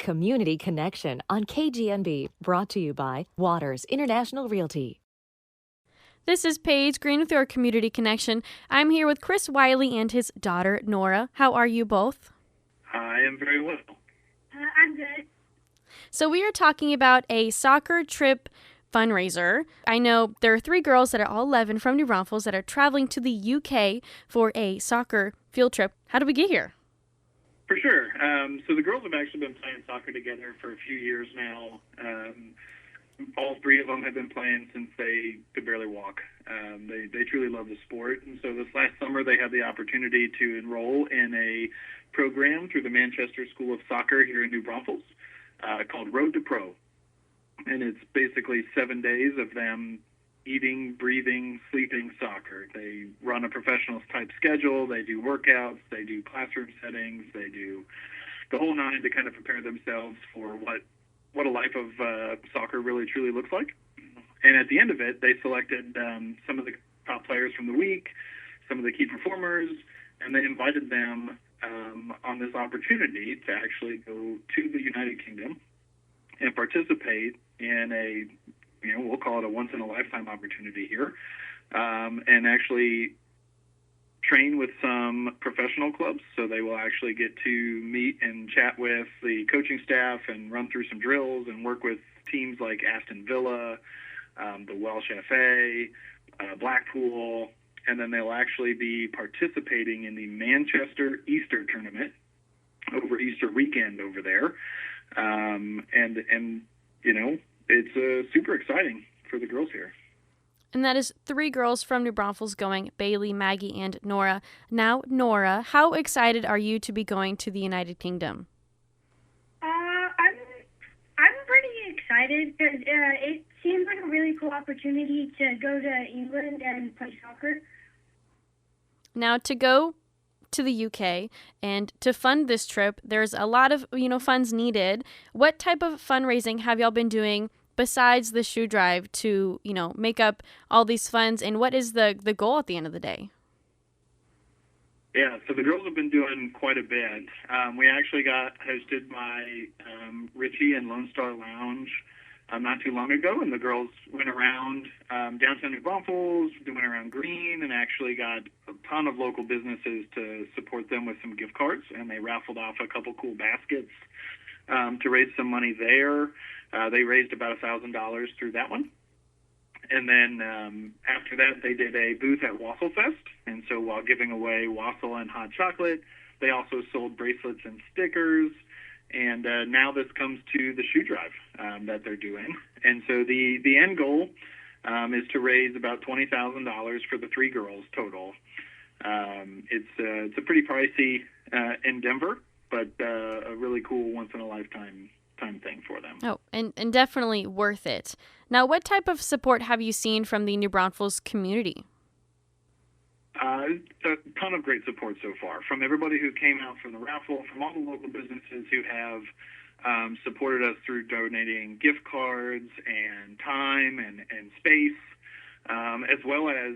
Community Connection on KGNB, brought to you by Waters International Realty. This is Paige Green with your Community Connection. I'm here with Chris Wiley and his daughter, Nora. How are you both? I am very well. I'm good. So we are talking about a soccer trip fundraiser. I know there are 3 girls that are all 11 from New Braunfels that are traveling to the UK for a soccer field trip. How did we get here? For sure. So the girls have actually been playing soccer together for a few years now. All 3 of them have been playing since they could barely walk. They truly love the sport. And so this last summer they had the opportunity to enroll in a program through the Manchester School of Soccer here in New Braunfels called Road to Pro. And it's basically 7 days of them eating, breathing, sleeping soccer. They run a professional type schedule. They do workouts. They do classroom settings. They do the whole nine to kind of prepare themselves for what a life of soccer really truly looks like. And at the end of it, they selected some of the top players from the week, some of the key performers, and they invited them on this opportunity to actually go to the United Kingdom and participate in we'll call it a once-in-a-lifetime opportunity here, and actually train with some professional clubs. So they will actually get to meet and chat with the coaching staff and run through some drills and work with teams like Aston Villa, the Welsh FA, Blackpool, and then they'll actually be participating in the Manchester Easter tournament over Easter weekend over there. It's super exciting for the girls here. And that is 3 girls from New Braunfels going, Bailey, Maggie, and Nora. Now, Nora, how excited are you to be going to the United Kingdom? I'm pretty excited because it seems like a really cool opportunity to go to England and play soccer. Now, to go to the UK and to fund this trip, there's a lot of funds needed. What type of fundraising have y'all been doing besides the shoe drive to make up all these funds, and what is the goal at the end of the day? Yeah, so the girls have been doing quite a bit. We actually got hosted by Richie and Lone Star Lounge not too long ago, and the girls went around downtown New Braunfels, they went around Green, and actually got a ton of local businesses to support them with some gift cards, and they raffled off a couple cool baskets to raise some money there. They raised about $1,000 through that one. And then after that, they did a booth at Wassail Fest. And so while giving away wassail and hot chocolate, they also sold bracelets and stickers. And now this comes to the shoe drive that they're doing. And so the end goal is to raise about $20,000 for the 3 girls total. It's a pretty pricey endeavor, but a really cool once-in-a-lifetime thing for them. Oh, and definitely worth it. Now, what type of support have you seen from the New Braunfels community? A ton of great support so far from everybody who came out from the raffle, from all the local businesses who have supported us through donating gift cards and time and space, as well as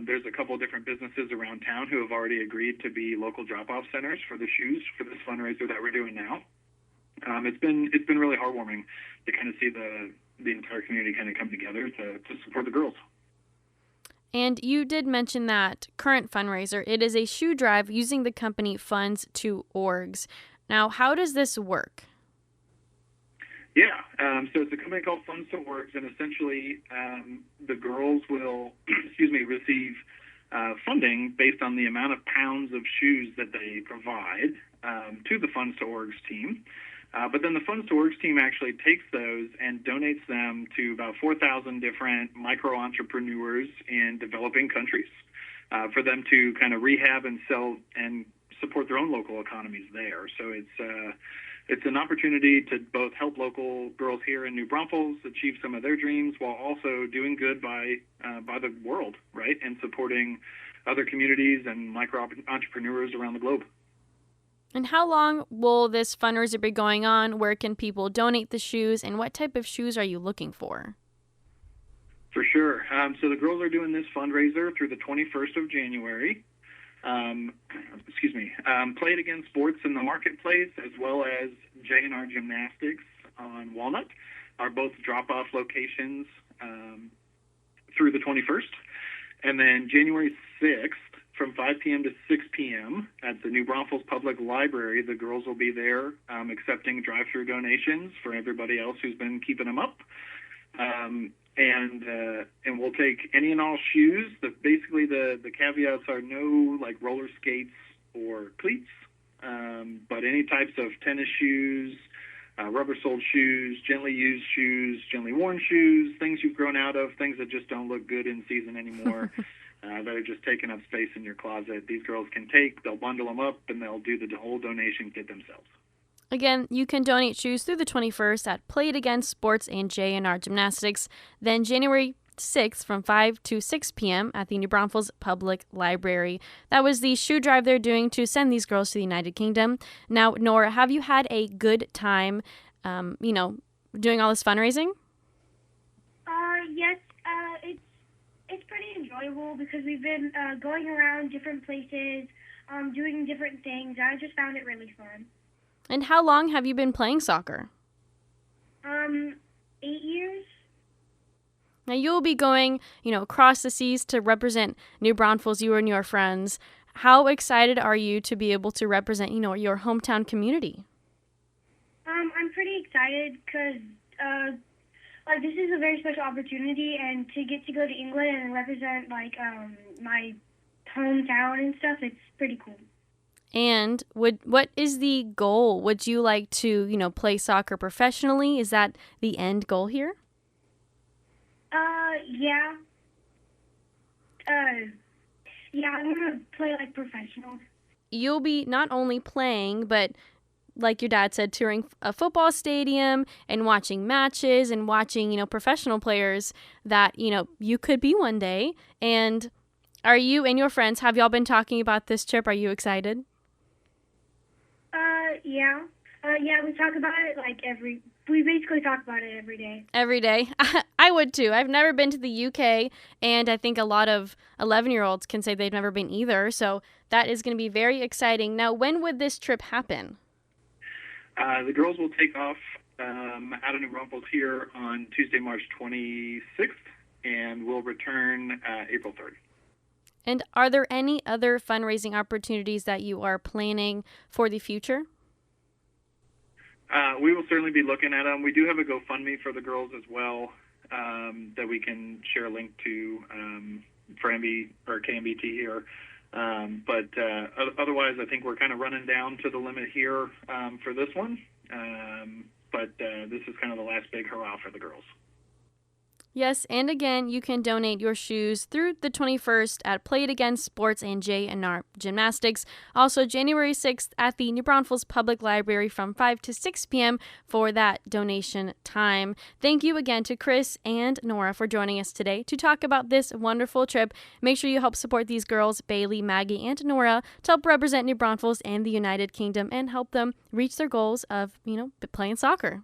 there's a couple of different businesses around town who have already agreed to be local drop-off centers for the shoes for this fundraiser that we're doing now. It's been really heartwarming to kind of see the entire community kind of come together to support the girls. And you did mention that current fundraiser, it is a shoe drive using the company Funds to Orgs. Now, how does this work? Yeah, so it's a company called Funds to Orgs, and essentially the girls will, receive funding based on the amount of pounds of shoes that they provide to the Funds to Orgs team. But then the Funds to Orgs team actually takes those and donates them to about 4,000 different micro-entrepreneurs in developing countries for them to kind of rehab and sell and support their own local economies there. So it's an opportunity to both help local girls here in New Braunfels achieve some of their dreams while also doing good by the world, right, and supporting other communities and micro-entrepreneurs around the globe. And how long will this fundraiser be going on? Where can people donate the shoes? And what type of shoes are you looking for? For sure. So the girls are doing this fundraiser through the 21st of January. Play It Again Sports in the Marketplace, as well as J&R Gymnastics on Walnut, are both drop-off locations through the 21st. And then January 6th, from 5 p.m. to 6 p.m. at the New Braunfels Public Library, the girls will be there accepting drive-through donations for everybody else who's been keeping them up. And we'll take any and all shoes. Basically, the caveats are no like roller skates or cleats, but any types of tennis shoes, rubber-soled shoes, gently used shoes, gently worn shoes, things you've grown out of, things that just don't look good in season anymore, that are just taking up space in your closet. These girls can take, they'll bundle them up, and they'll do the whole donation kit themselves. Again, you can donate shoes through the 21st at Play It Again Sports and J&R Gymnastics. Then January 6th from 5 to 6 p.m. at the New Braunfels Public Library. That was the shoe drive they're doing to send these girls to the United Kingdom. Now, Nora, have you had a good time, doing all this fundraising? Yes, it's pretty enjoyable because we've been going around different places, doing different things. I just found it really fun. And how long have you been playing soccer? 8 years. Now, you'll be going, across the seas to represent New Braunfels, you and your friends. How excited are you to be able to represent, your hometown community? I'm pretty excited because, this is a very special opportunity, and to get to go to England and represent, my hometown and stuff, it's pretty cool. And what is the goal? Would you like to, play soccer professionally? Is that the end goal here? Yeah. I want to play professional. You'll be not only playing, but like your dad said, touring a football stadium and watching matches and watching, professional players that, you could be one day. And are you and your friends, have y'all been talking about this trip? Are you excited? Yeah. We talk about it we basically talk about it every day. Every day. I would too. I've never been to the UK, and I think a lot of 11-year-olds can say they've never been either. So that is going to be very exciting. Now, when would this trip happen? The girls will take off out of New Braunfels here on Tuesday, March 26th, and will return April 3rd. And are there any other fundraising opportunities that you are planning for the future? We will certainly be looking at them. We do have a GoFundMe for the girls as well that we can share a link to for MB or KMBT here. But otherwise, I think we're kind of running down to the limit here for this one. But this is kind of the last big hurrah for the girls. Yes, and again, you can donate your shoes through the 21st at Play It Again Sports and J&R Gymnastics. Also, January 6th at the New Braunfels Public Library from 5 to 6 p.m. for that donation time. Thank you again to Chris and Nora for joining us today to talk about this wonderful trip. Make sure you help support these girls, Bailey, Maggie, and Nora, to help represent New Braunfels and the United Kingdom and help them reach their goals of, playing soccer.